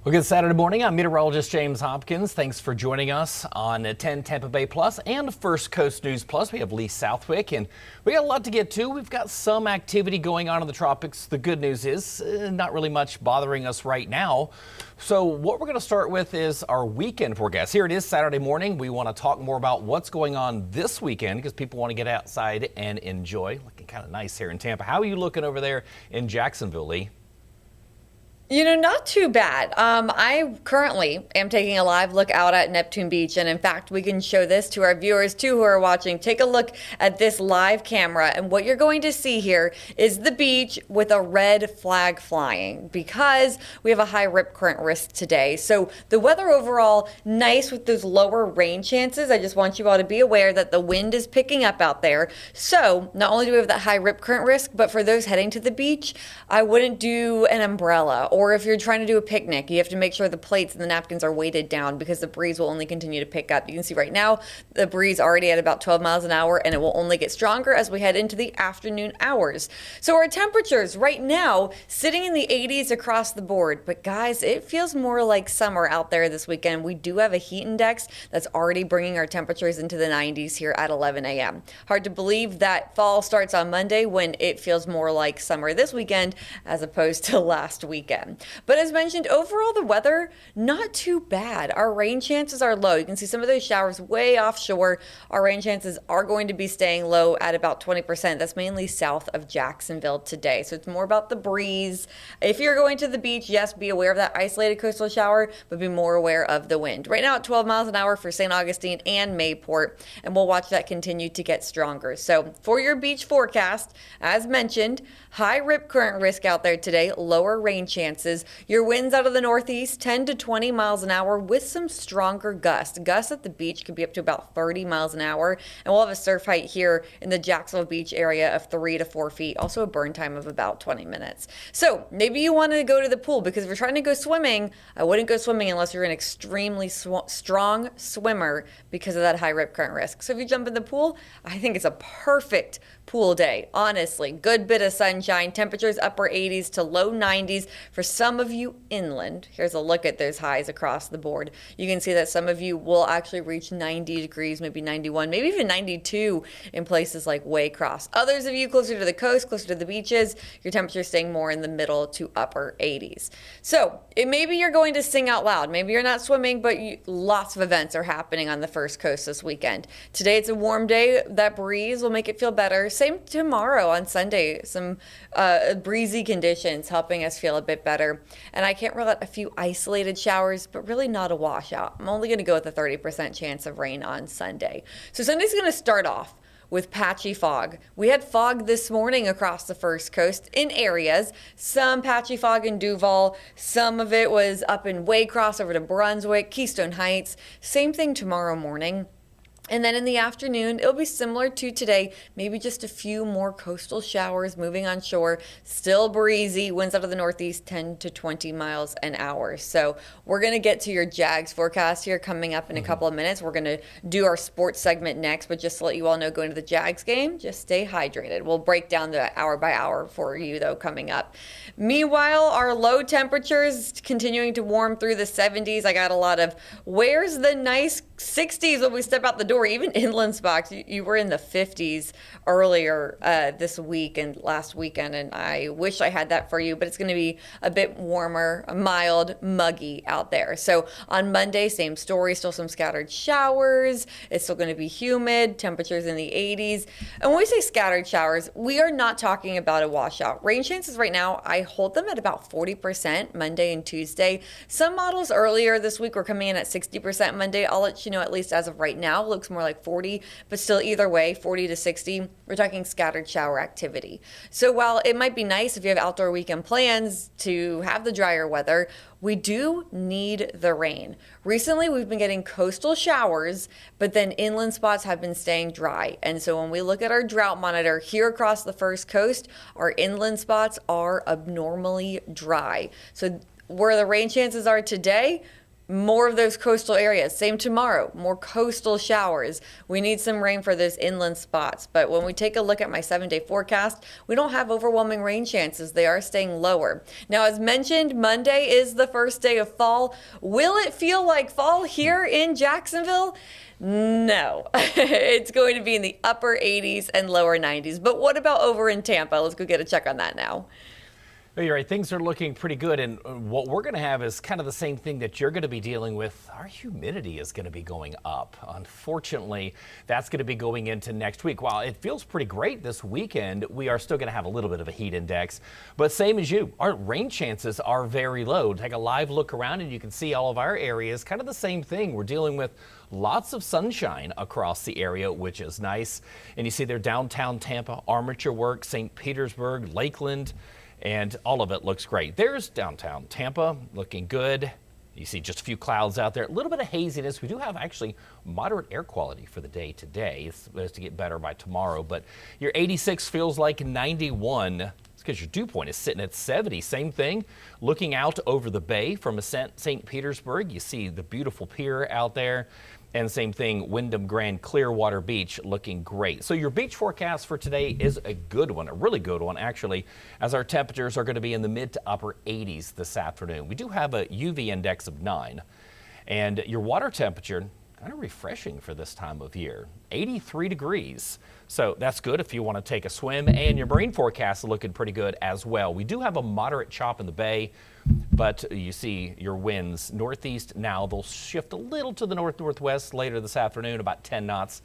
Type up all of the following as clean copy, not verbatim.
Well, good Saturday morning. I'm meteorologist James Hopkins. Thanks for joining us on 10 Tampa Bay Plus and First Coast News Plus. We have Lee Southwick, and we got a lot to get to. We've got some activity going on in the tropics. The good news is not really much bothering us right now. So what we're going to start with is our weekend forecast. Here it is Saturday morning. We want to talk more about what's going on this weekend because people want to get outside and enjoy. Looking kind of nice here in Tampa. How are you looking over there in Jacksonville, Lee? You know, not too bad. I currently am taking a live look out at Neptune Beach. And in fact, we can show this to our viewers too who are watching. Take a look at this live camera. And what you're going to see here is the beach with a red flag flying because we have a high rip current risk today. So the weather overall, nice with those lower rain chances. I just want you all to be aware that the wind is picking up out there. So not only do we have that high rip current risk, but for those heading to the beach, I wouldn't do an umbrella. Or if you're trying to do a picnic, you have to make sure the plates and the napkins are weighted down because the breeze will only continue to pick up. You can see right now the breeze already at about 12 miles an hour, and it will only get stronger as we head into the afternoon hours. So our temperatures right now sitting in the 80s across the board. But guys, it feels more like summer out there this weekend. We do have a heat index that's already bringing our temperatures into the 90s here at 11 a.m. Hard to believe that fall starts on Monday when it feels more like summer this weekend as opposed to last weekend. But as mentioned, overall the weather, not too bad. Our rain chances are low. You can see some of those showers way offshore. Our rain chances are going to be staying low at about 20%. That's mainly south of Jacksonville today. So it's more about the breeze. If you're going to the beach, yes, be aware of that isolated coastal shower, but be more aware of the wind. Right now at 12 miles an hour for St. Augustine and Mayport, and we'll watch that continue to get stronger. So for your beach forecast, as mentioned, high rip current risk out there today, lower rain chances. Your winds out of the northeast, 10 to 20 miles an hour with some stronger gusts. Gusts at the beach could be up to about 30 miles an hour. And we'll have a surf height here in the Jacksonville Beach area of 3 to 4 feet. Also a burn time of about 20 minutes. So maybe you want to go to the pool because if you're trying to go swimming, I wouldn't go swimming unless you're an extremely strong swimmer because of that high rip current risk. So if you jump in the pool, I think it's a perfect pool day. Honestly, good bit of sunshine, temperatures upper 80s to low 90s for some of you inland. Here's a look at those highs across the board. You can see that some of you will actually reach 90 degrees, maybe 91, maybe even 92 in places like Waycross. Others of you closer to the coast, closer to the beaches, your temperature staying more in the middle to upper 80s. So maybe you're going to sing out loud. Maybe you're not swimming, but lots of events are happening on the First Coast this weekend. Today it's a warm day. That breeze will make it feel better. Same tomorrow on Sunday. Some breezy conditions helping us feel a bit better. And I can't rule out a few isolated showers, but really not a washout. I'm only going to go with a 30% chance of rain on Sunday. So Sunday's going to start off with patchy fog. We had fog this morning across the First Coast in areas. Some patchy fog in Duval. Some of it was up in Waycross over to Brunswick, Keystone Heights. Same thing tomorrow morning. And then in the afternoon, it'll be similar to today, maybe just a few more coastal showers moving on shore. Still breezy, winds out of the northeast 10 to 20 miles an hour. So we're going to get to your Jags forecast here coming up in a couple of minutes. We're going to do our sports segment next, but just to let you all know, going to the Jags game, just stay hydrated. We'll break down the hour by hour for you, though, coming up. Meanwhile, our low temperatures continuing to warm through the 70s. I got a lot of where's the nice 60s when we step out the door. Even inland spots, you were in the 50s earlier this week and last weekend, and I wish I had that for you, but it's going to be a bit warmer, mild, muggy out there. So on Monday, same story, still some scattered showers. It's still going to be humid, temperatures in the 80s. And when we say scattered showers, we are not talking about a washout. Rain chances right now, I hold them at about 40% Monday and Tuesday. Some models earlier this week were coming in at 60% Monday. I'll let you know, at least as of right now, looks more like 40, but still either way, 40 to 60, we're talking scattered shower activity. So while it might be nice if you have outdoor weekend plans to have the drier weather, we do need the rain. Recently, we've been getting coastal showers, but then inland spots have been staying dry. And so when we look at our drought monitor here across the First Coast, our inland spots are abnormally dry. So where the rain chances are today, more of those coastal areas. Same tomorrow, more coastal showers. We need some rain for those inland spots. But when we take a look at my 7-day forecast, we don't have overwhelming rain chances. They are staying lower. Now, as mentioned, Monday is the first day of fall. Will it feel like fall here in Jacksonville? No, it's going to be in the upper 80s and lower 90s. But what about over in Tampa? Let's go get a check on that now. You're right. Things are looking pretty good. And what we're going to have is kind of the same thing that you're going to be dealing with. Our humidity is going to be going up. Unfortunately, that's going to be going into next week. While it feels pretty great this weekend, we are still going to have a little bit of a heat index. But same as you, our rain chances are very low. Take a live look around and you can see all of our areas. Kind of the same thing. We're dealing with lots of sunshine across the area, which is nice. And you see there downtown Tampa, Armature Works, St. Petersburg, Lakeland. And all of it looks great. There's downtown Tampa looking good. You see just a few clouds out there, a little bit of haziness. We do have actually moderate air quality for the day today. It's supposed to get better by tomorrow, but your 86 feels like 91. It's because your dew point is sitting at 70. Same thing, looking out over the bay from St. Petersburg. You see the beautiful pier out there. And same thing, Wyndham Grand Clearwater Beach looking great. So your beach forecast for today is a good one, a really good one actually, as our temperatures are going to be in the mid to upper 80s this afternoon. We do have a UV index of 9, and your water temperature, kind of refreshing for this time of year, 83 degrees. So that's good if you want to take a swim, and your marine forecast is looking pretty good as well. We do have a moderate chop in the bay, but you see your winds northeast now. They'll shift a little to the north-northwest later this afternoon, about 10 knots.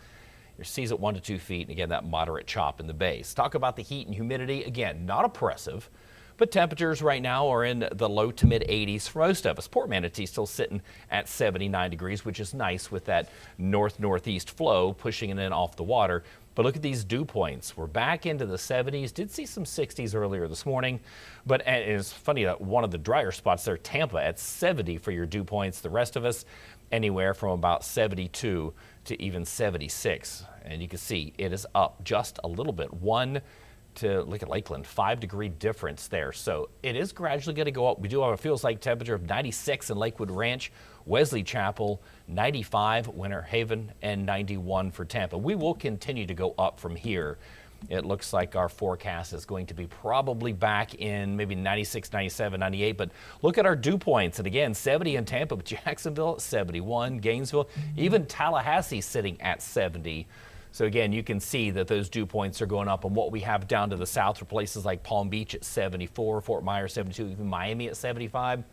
Your seas at 1 to 2 feet, and again, that moderate chop in the bay. Let's talk about the heat and humidity. Again, not oppressive, but temperatures right now are in the low to mid 80s for most of us. Port Manatee still sitting at 79 degrees, which is nice with that north-northeast flow pushing it in off the water. But look at these dew points. We're back into the 70s. Did see some 60s earlier this morning. But it's funny that one of the drier spots there, Tampa, at 70 for your dew points. The rest of us anywhere from about 72 to even 76. And you can see it is up just a little bit. Look at Lakeland, 5-degree difference there. So it is gradually going to go up. We do have a feels like temperature of 96 in Lakewood Ranch, Wesley Chapel, 95, Winter Haven, and 91 for Tampa. We will continue to go up from here. It looks like our forecast is going to be probably back in maybe 96, 97, 98. But look at our dew points. And again, 70 in Tampa, but Jacksonville, 71, Gainesville, even Tallahassee sitting at 70. So again, you can see that those dew points are going up, and what we have down to the south for places like Palm Beach at 74, Fort Myers 72, even Miami at 75.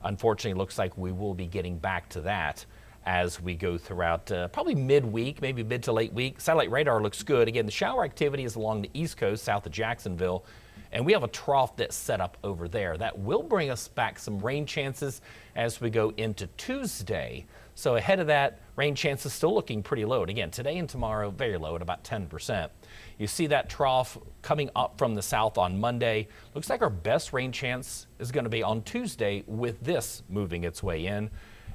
Unfortunately, it looks like we will be getting back to that as we go throughout probably midweek, maybe mid to late week. Satellite radar looks good. Again, the shower activity is along the east coast, south of Jacksonville, and we have a trough that's set up over there. That will bring us back some rain chances as we go into Tuesday. So ahead of that, rain chances still looking pretty low. And again, today and tomorrow, very low at about 10%. You see that trough coming up from the south on Monday. Looks like our best rain chance is going to be on Tuesday with this moving its way in.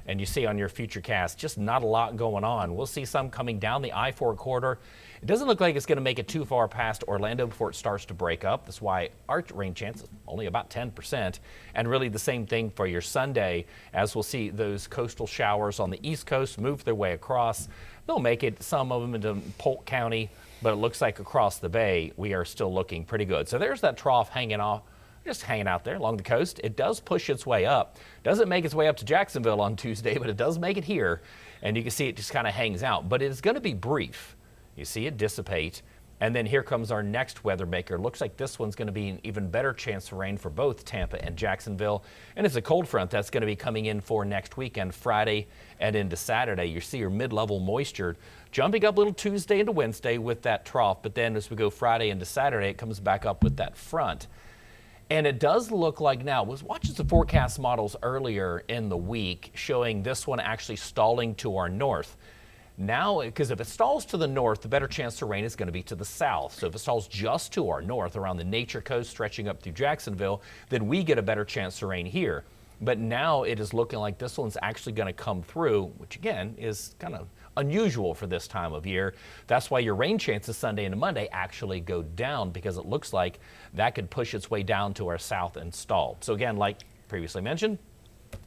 And you see on your future cast, just not a lot going on. We'll see some coming down the I-4 corridor. It doesn't look like it's going to make it too far past Orlando before it starts to break up. That's why our rain chance is only about 10%. And really the same thing for your Sunday, as we'll see those coastal showers on the East Coast move their way across. They'll make it, some of them into Polk County, but it looks like across the bay, we are still looking pretty good. So there's that trough hanging off. Just hanging out there along the coast. It does push its way up. Doesn't make its way up to Jacksonville on Tuesday, but it does make it here. And you can see it just kind of hangs out. But it's going to be brief. You see it dissipate. And then here comes our next weather maker. Looks like this one's going to be an even better chance of rain for both Tampa and Jacksonville. And it's a cold front that's going to be coming in for next weekend, Friday and into Saturday. You see your mid-level moisture jumping up a little Tuesday into Wednesday with that trough. But then as we go Friday into Saturday, it comes back up with that front. And it does look like now, was watching the forecast models earlier in the week showing this one actually stalling to our north. Now, because if it stalls to the north, the better chance to rain is going to be to the south. So if it stalls just to our north around the Nature Coast stretching up through Jacksonville, then we get a better chance to rain here. But now it is looking like this one's actually going to come through, which again is kind of unusual for this time of year. That's why your rain chances Sunday and Monday actually go down, because it looks like that could push its way down to our south and stall. So again, like previously mentioned,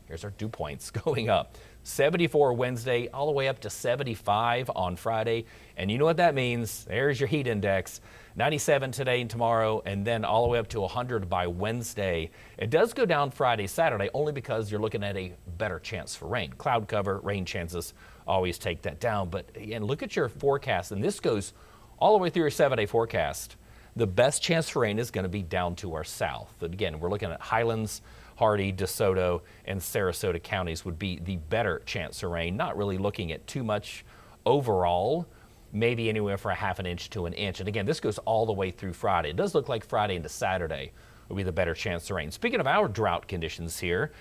Here's our dew points going up. 74 Wednesday, all the way up to 75 on Friday. And you know what that means. There's your heat index. 97 today and tomorrow, and then all the way up to 100 by Wednesday. It does go down Friday, Saturday, only because you're looking at a better chance for rain. Cloud cover, rain chances always take that down. But again, look at your forecast, and this goes all the way through your 7-day forecast. The best chance for rain is going to be down to our south. And again, we're looking at Highlands, Hardee, DeSoto, and Sarasota counties would be the better chance of rain. Not really looking at too much overall, maybe anywhere from a half an inch to an inch. And again, this goes all the way through Friday. It does look like Friday into Saturday will be the better chance of rain. Speaking of our drought conditions here,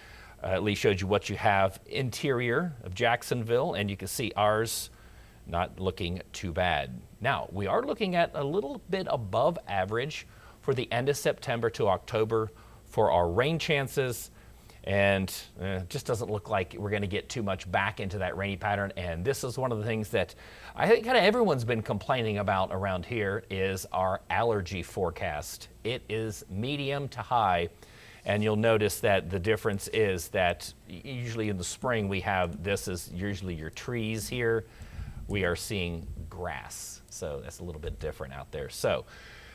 Lee showed you what you have interior of Jacksonville, and you can see ours not looking too bad. Now, we are looking at a little bit above average for the end of September to October for our rain chances, and it just doesn't look like we're going to get too much back into that rainy pattern. And this is one of the things that I think kind of everyone's been complaining about around here is our allergy forecast. It is medium to high, and you'll notice that the difference is that usually in the spring we have, this is usually your trees here. We are seeing grass, so that's a little bit different out there. So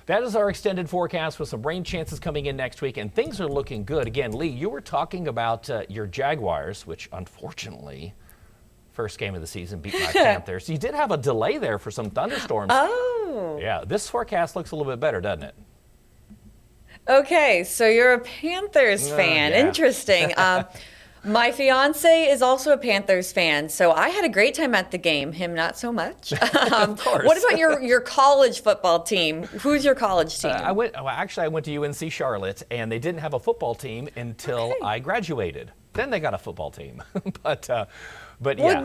that is our extended forecast with some rain chances coming in next week, and things are looking good. Again, Lee, you were talking about your Jaguars, which unfortunately, first game of the season, beat my Panthers. You did have a delay there for some thunderstorms. Oh. Yeah, this forecast looks a little bit better, doesn't it? Okay, so you're a Panthers fan. Yeah. Interesting. My fiance is also a Panthers fan, so I had a great time at the game. Him, not so much. Of course. What about your college football team? Who's your college team? I went to UNC Charlotte, and they didn't have a football team until I graduated. Then they got a football team. but yeah. Well,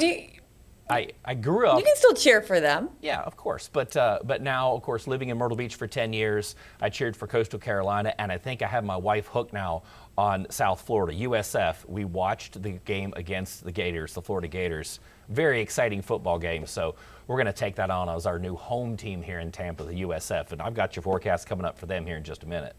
I grew up. You can still cheer for them. Yeah, of course. But now, of course, living in Myrtle Beach for 10 years, I cheered for Coastal Carolina, and I think I have my wife hooked now on South Florida, USF. We watched the game against the Gators, the Florida Gators. Very exciting football game. So we're going to take that on as our new home team here in Tampa, the USF. And I've got your forecast coming up for them here in just a minute.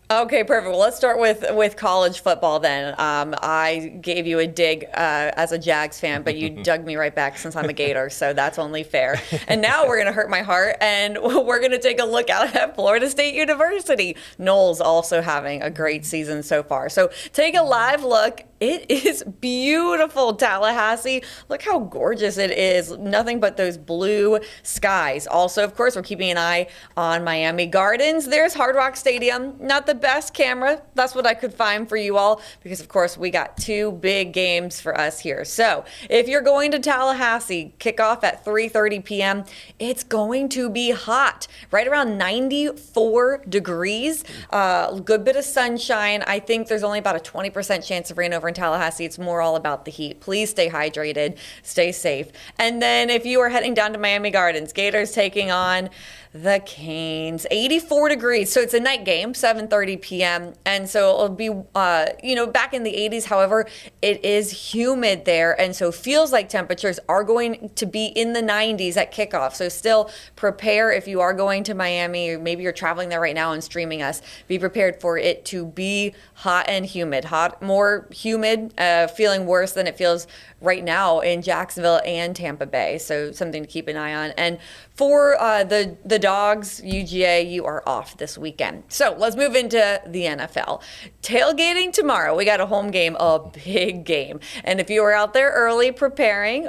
Okay, perfect. Well, let's start with college football then. I gave you a dig as a Jags fan, but you dug me right back since I'm a Gator, so that's only fair. And now we're going to hurt my heart, and we're going to take a look out at Florida State University. Noles also having a great season so far. So take a live look. It is beautiful, Tallahassee. Look how gorgeous it is. Nothing but those blue skies. Also, of course, we're keeping an eye on Miami Gardens. There's Hard Rock Stadium. Not the best camera. That's what I could find for you all because, of course, we got two big games for us here. So if you're going to Tallahassee, kickoff at 3:30 p.m., it's going to be hot. Right around 94 degrees. Good bit of sunshine. I think there's only about a 20% chance of rain over in Tallahassee. It's more all about the heat. Please stay hydrated, stay safe. And then if you are heading down to Miami Gardens, Gators taking on the Canes, 84 degrees. So it's a night game, 7:30 p.m. And so it'll be, back in the 80s. However, it is humid there. And so feels like temperatures are going to be in the 90s at kickoff. So still prepare if you are going to Miami, or maybe you're traveling there right now and streaming us. Be prepared for it to be hot and humid. Hot, more humid, feeling worse than it feels right now in Jacksonville and Tampa Bay. So something to keep an eye on. And for the Dogs, UGA, you are off this weekend. So let's move into the NFL. Tailgating tomorrow. We got a home game, a big game. And if you are out there early preparing,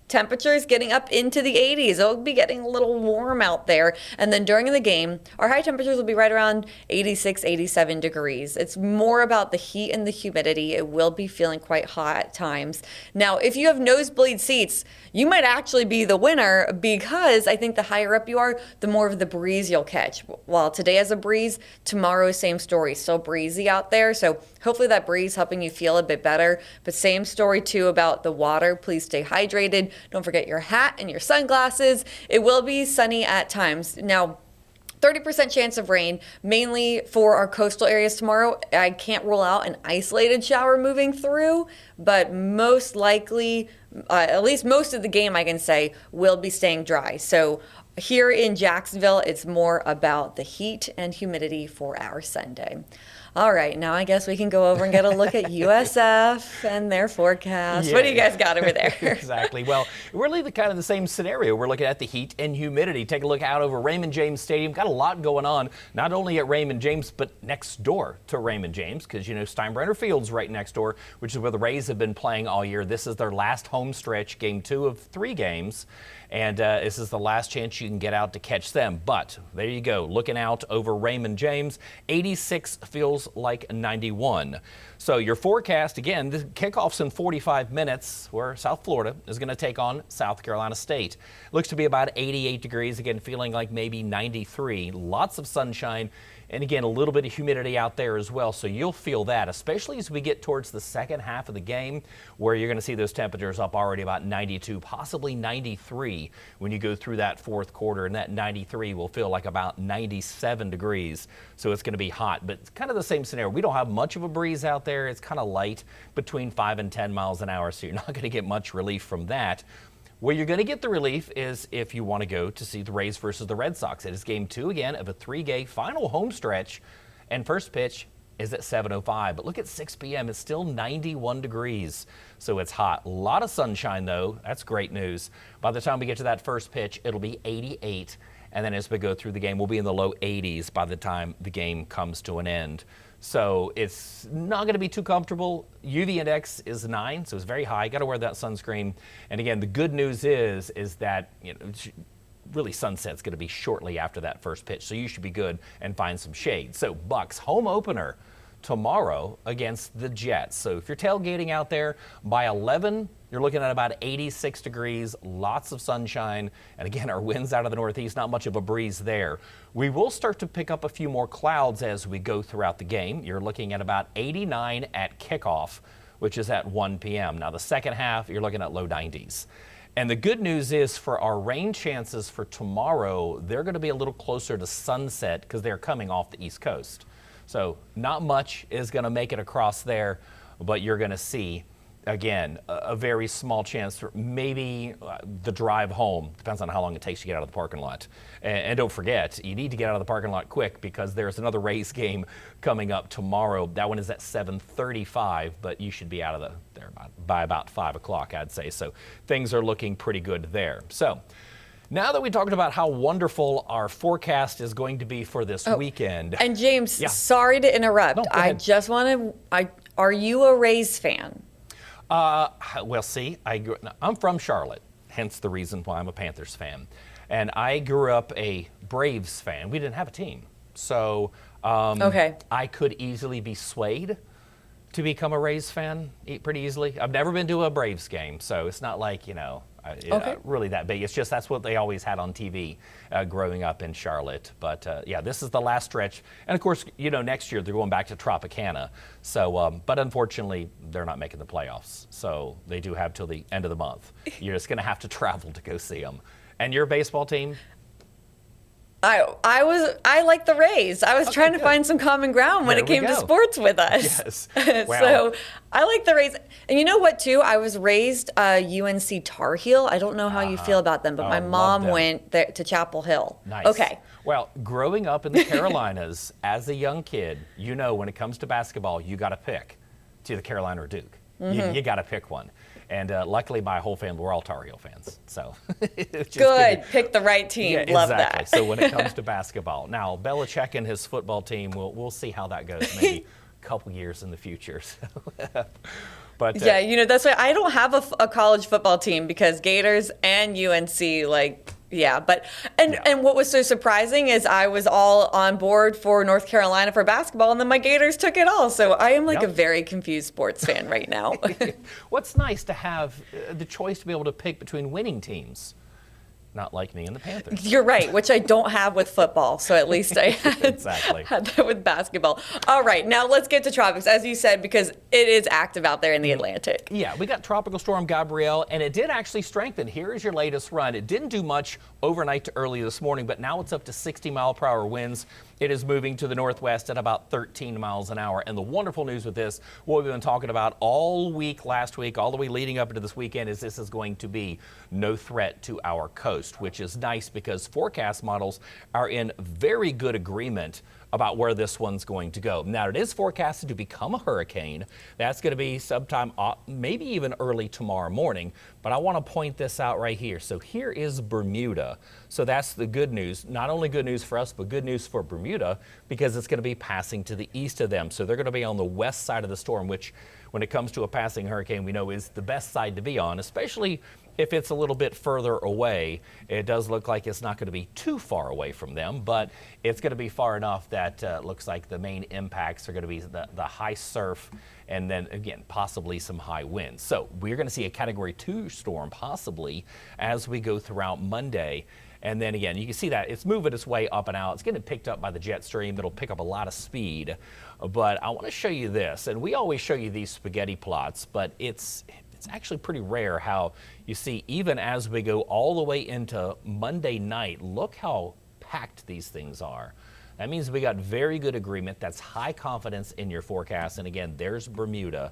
temperatures getting up into the 80s. It'll be getting a little warm out there. And then during the game, our high temperatures will be right around 86, 87 degrees. It's more about the heat and the humidity. It will be feeling quite hot at times. Now, if you have nosebleed seats, you might actually be the winner because I think the higher up you are, the more of the breeze you'll catch. While today has a breeze, tomorrow, same story. Still breezy out there. So hopefully that breeze helping you feel a bit better. But same story too about the water. Please stay hydrated. Don't forget your hat and your sunglasses. It will be sunny at times. Now, 30% chance of rain, mainly for our coastal areas tomorrow. I can't rule out an isolated shower moving through, but most likely, at least most of the game, I can say, will be staying dry. So here in Jacksonville, it's more about the heat and humidity for our Sunday. All right, now I guess we can go over and get a look at USF and their forecast. Yeah. What do you guys got over there? Exactly. Well, we're really kind of the same scenario. We're looking at the heat and humidity. Take a look out over Raymond James Stadium. Got a lot going on, not only at Raymond James, but next door to Raymond James, because, you know, Steinbrenner Field's right next door, which is where the Rays have been playing all year. This is their last home stretch, game 2 of 3 games. And this is the last chance you can get out to catch them. But there you go, looking out over Raymond James, 86 feels like 91. So your forecast, again, the kickoff's in 45 minutes, where South Florida is going to take on South Carolina State. Looks to be about 88 degrees, again, feeling like maybe 93. Lots of sunshine. And again, a little bit of humidity out there as well, so you'll feel that, especially as we get towards the second half of the game, where you're going to see those temperatures up already about 92, possibly 93 when you go through that fourth quarter, and that 93 will feel like about 97 degrees, so it's going to be hot. But it's kind of the same scenario. We don't have much of a breeze out there. It's kind of light, between 5 and 10 miles an hour, so you're not going to get much relief from that. Where you're going to get the relief is if you want to go to see the Rays versus the Red Sox. It is game 2 again of a 3-game final home stretch, and first pitch is at 7:05. But look at 6 p.m. It's still 91 degrees, so it's hot. A lot of sunshine, though. That's great news. By the time we get to that first pitch, it'll be 88, and then as we go through the game, we'll be in the low 80s by the time the game comes to an end. So it's not going to be too comfortable. UV index is 9, so it's very high. Got to wear that sunscreen. And again, the good news is that, you know, really sunset's going to be shortly after that first pitch, so you should be good and find some shade. So Bucks home opener tomorrow against the Jets. So if you're tailgating out there, by 11, you're looking at about 86 degrees, lots of sunshine, and again, our winds out of the northeast, not much of a breeze there. We will start to pick up a few more clouds as we go throughout the game. You're looking at about 89 at kickoff, which is at 1 p.m. Now, the second half, you're looking at low 90s. And the good news is for our rain chances for tomorrow, they're going to be a little closer to sunset because they're coming off the East Coast. So not much is going to make it across there, but you're going to see, again, a very small chance for maybe the drive home. Depends on how long it takes you to get out of the parking lot. And don't forget, you need to get out of the parking lot quick because there's another Rays game coming up tomorrow. That one is at 7:35, but you should be out of there by about 5 o'clock, I'd say. So things are looking pretty good there. So now that we talked about how wonderful our forecast is going to be for this weekend. And James, Yeah. sorry to interrupt. No, go I ahead. just want to, are you a Rays fan? Well, see, I'm from Charlotte, hence the reason why I'm a Panthers fan. And I grew up a Braves fan. We didn't have a team. So Okay. I could easily be swayed to become a Rays fan pretty easily. I've never been to a Braves game, so it's not like, you know, Okay. really that big. It's just that's what they always had on TV growing up in Charlotte. But yeah, this is the last stretch. And of course, you know, next year they're going back to Tropicana. So, but unfortunately, they're not making the playoffs. So they do have till the end of the month. You're just going to have to travel to go see them. And your baseball team? I like the Rays. I was trying to good. find some common ground when There it came we to go. sports with us. Yes. Wow. So I like the Rays. And you know what, too? I was raised UNC Tar Heel. I don't know how you feel about them, but my love mom them. went there to Chapel Hill. Nice. Okay. Well, growing up in the Carolinas as a young kid, you know, when it comes to basketball, you got to pick. It's either Carolina or Duke. You got to pick one. And luckily, my whole family, we're all Tar Heel fans. So it's just Good. Pick the right team. Yeah, Love exactly. that. So when it comes to basketball, now Belichick and his football team, we'll see how that goes. Maybe a couple years in the future. So, but Yeah, you know, that's why I don't have a college football team because Gators and UNC, like, yeah. But, and what was so surprising is I was all on board for North Carolina for basketball, and then my Gators took it all. So I am like Yep. a very confused sports fan right now. What's nice to have the choice to be able to pick between winning teams. Not like me and the Panthers. You're right, which I don't have with football. So at least I had, Exactly. had that with basketball. All right, now let's get to tropics, as you said, because it is active out there in the Atlantic. Yeah, we got Tropical Storm Gabrielle, and it did actually strengthen. Here is your latest run. It didn't do much overnight to early this morning, but now it's up to 60-mile-per-hour winds. It is moving to the northwest at about 13 miles an hour. And the wonderful news with this, what we've been talking about all week last week, all the way leading up into this weekend, is this is going to be no threat to our coast. coast, which is nice because forecast models are in very good agreement about where this one's going to go. Now, it is forecasted to become a hurricane. That's going to be sometime, maybe even early tomorrow morning. But I want to point this out right here. So here is Bermuda. So that's the good news. Not only good news for us, but good news for Bermuda because it's going to be passing to the east of them. So they're going to be on the west side of the storm, which when it comes to a passing hurricane, we know is the best side to be on, especially if it's a little bit further away. It does look like it's not going to be too far away from them, but it's going to be far enough that looks like the main impacts are going to be the high surf and then again, possibly some high winds. So we're going to see a Category 2 storm possibly as we go throughout Monday. And then again, you can see that it's moving its way up and out. It's getting picked up by the jet stream. It'll pick up a lot of speed. But I want to show you this, and we always show you these spaghetti plots, but it's actually pretty rare how you see even as we go all the way into Monday night, look how packed these things are. That means we got very good agreement. That's high confidence in your forecast. And again, there's Bermuda.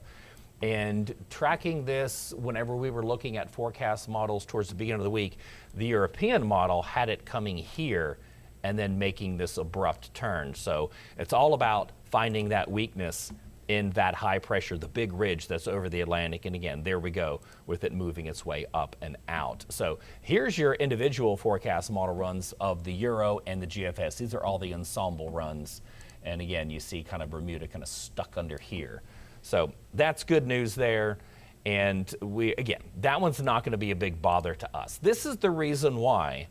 And tracking this, whenever we were looking at forecast models towards the beginning of the week, the European model had it coming here and then making this abrupt turn. So it's all about finding that weakness in that high pressure, the big ridge that's over the Atlantic. And again, there we go with it moving its way up and out. So here's your individual forecast model runs of the Euro and the GFS. These are all the ensemble runs. And again, you see kind of Bermuda kind of stuck under here. So that's good news there. And again, that one's not going to be a big bother to us. This is the reason why,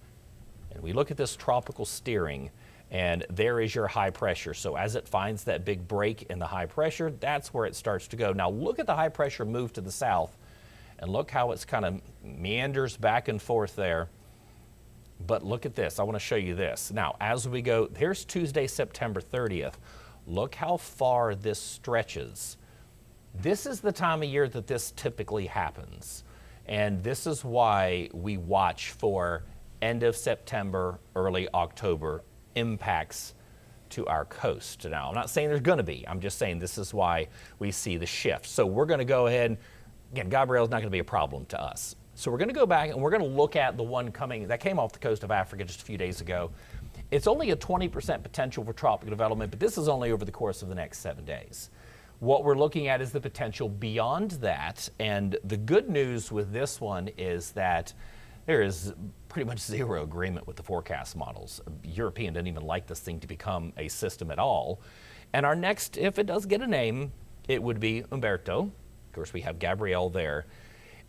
and we look at this tropical steering, and there is your high pressure. So as it finds that big break in the high pressure, that's where it starts to go. Now look at the high pressure move to the south, and look how it's kind of meanders back and forth there. But look at this. I want to show you this. Now, as we go, here's Tuesday, September 30th. Look how far this stretches. This is the time of year that this typically happens. And this is why we watch for end of September, early October impacts to our coast. Now, I'm not saying there's going to be. I'm just saying this is why we see the shift. So we're going to go ahead. Again, Gabrielle's not going to be a problem to us. So we're going to go back and we're going to look at the one that came off the coast of Africa just a few days ago. It's only a 20% potential for tropical development, but this is only over the course of the next 7 days. What we're looking at is the potential beyond that. And the good news with this one is that there is pretty much zero agreement with the forecast models. European didn't even like this thing to become a system at all. And our next, if it does get a name, it would be Umberto. Of course, we have Gabrielle there.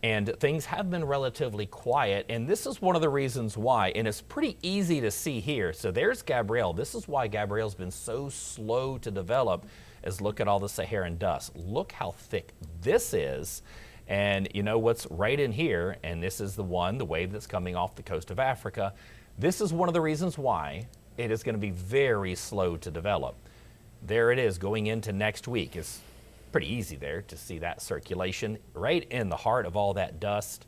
And things have been relatively quiet. And this is one of the reasons why. And it's pretty easy to see here. So there's Gabrielle. This is why Gabrielle's been so slow to develop, is look at all the Saharan dust. Look how thick this is. And you know what's right in here, and this is the wave that's coming off the coast of Africa. This is one of the reasons why it is going to be very slow to develop. There it is going into next week. It's pretty easy there to see that circulation right in the heart of all that dust.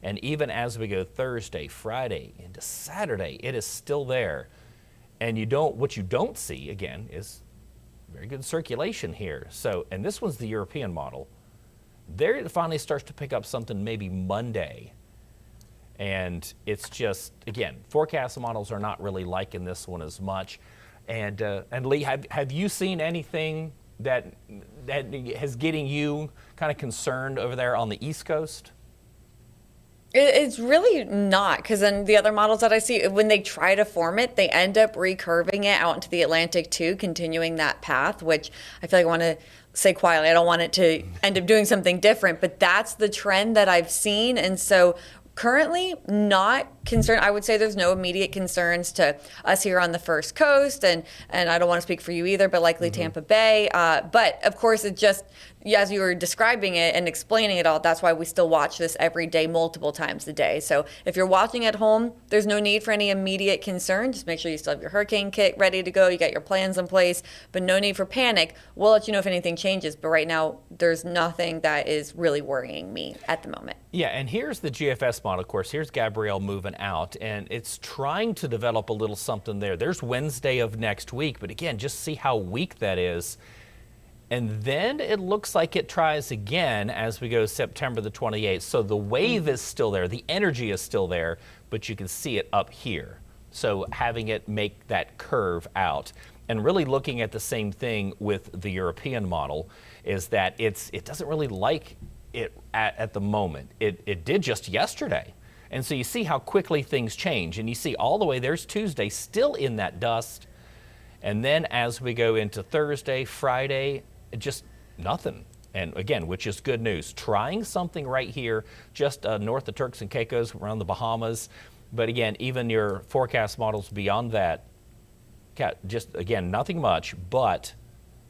And even as we go Thursday, Friday into Saturday, it is still there. And what you don't see, again, is very good circulation here. So, and this one's the European model. There it finally starts to pick up something maybe Monday. And it's just, again, forecast models are not really liking this one as much. And Lee, have you seen anything that is getting you kind of concerned over there on the East Coast? It's really not, because then the other models that I see, when they try to form it, they end up recurving it out into the Atlantic too, continuing that path, which I feel like I want to say quietly, I don't want it to end up doing something different, but that's the trend that I've seen. And so currently not concerned. I would say there's no immediate concerns to us here on the First Coast, and I don't want to speak for you either, but likely Tampa Bay. But of course, it just, as you were describing it and explaining it all, that's why we still watch this every day, multiple times a day. So if you're watching at home, there's no need for any immediate concern. Just make sure you still have your hurricane kit ready to go. You got your plans in place, but no need for panic. We'll let you know if anything changes. But right now, there's nothing that is really worrying me at the moment. Yeah, and here's the GFS model. Of course, here's Gabrielle moving out, and it's trying to develop a little something there. There's Wednesday of next week, but again, just see how weak that is. And then it looks like it tries again as we go September the 28th. So the wave is still there, the energy is still there, but you can see it up here. So having it make that curve out. And really looking at the same thing with the European model is that it doesn't really like it at the moment. It did just yesterday. And so you see how quickly things change. And you see all the way, there's Tuesday still in that dust. And then as we go into Thursday, Friday, just nothing. And again, which is good news. Trying something right here, just north of Turks and Caicos, around the Bahamas. But again, even your forecast models beyond that, just again, nothing much, but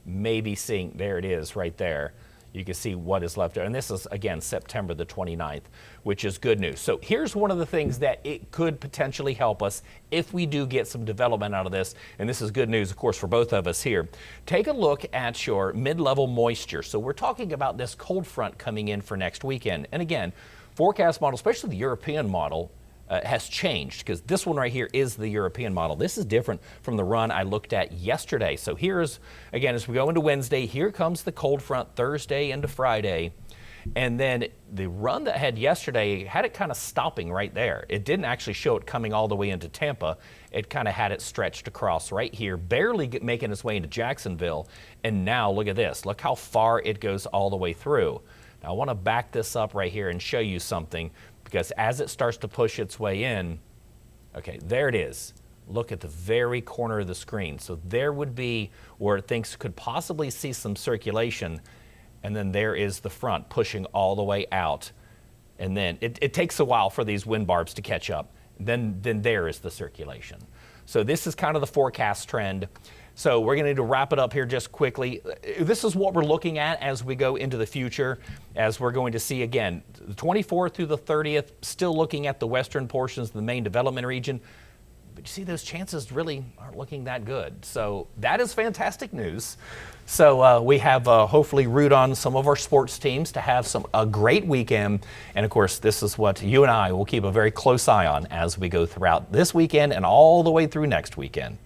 maybe seeing, there it is right there. You can see what is left there. And this is, again, September the 29th, which is good news. So here's one of the things that it could potentially help us if we do get some development out of this. And this is good news, of course, for both of us here. Take a look at your mid-level moisture. So we're talking about this cold front coming in for next weekend. And again, forecast model, especially the European model, has changed because this one right here is the European model. This is different from the run I looked at yesterday. So here's, again, as we go into Wednesday, here comes the cold front Thursday into Friday. And then the run that I had yesterday had it kind of stopping right there. It didn't actually show it coming all the way into Tampa. It kind of had it stretched across right here, barely making its way into Jacksonville. And now look at this. Look how far it goes all the way through. Now I want to back this up right here and show you something, because as it starts to push its way in, okay, there it is. Look at the very corner of the screen. So there would be where things could possibly see some circulation, and then there is the front pushing all the way out. And then it takes a while for these wind barbs to catch up. Then there is the circulation. So this is kind of the forecast trend. So we're going to need to wrap it up here just quickly. This is what we're looking at as we go into the future, as we're going to see, again, the 24th through the 30th, still looking at the western portions of the main development region. But you see, those chances really aren't looking that good. So that is fantastic news. So we have hopefully root on some of our sports teams to have a great weekend. And of course, this is what you and I will keep a very close eye on as we go throughout this weekend and all the way through next weekend.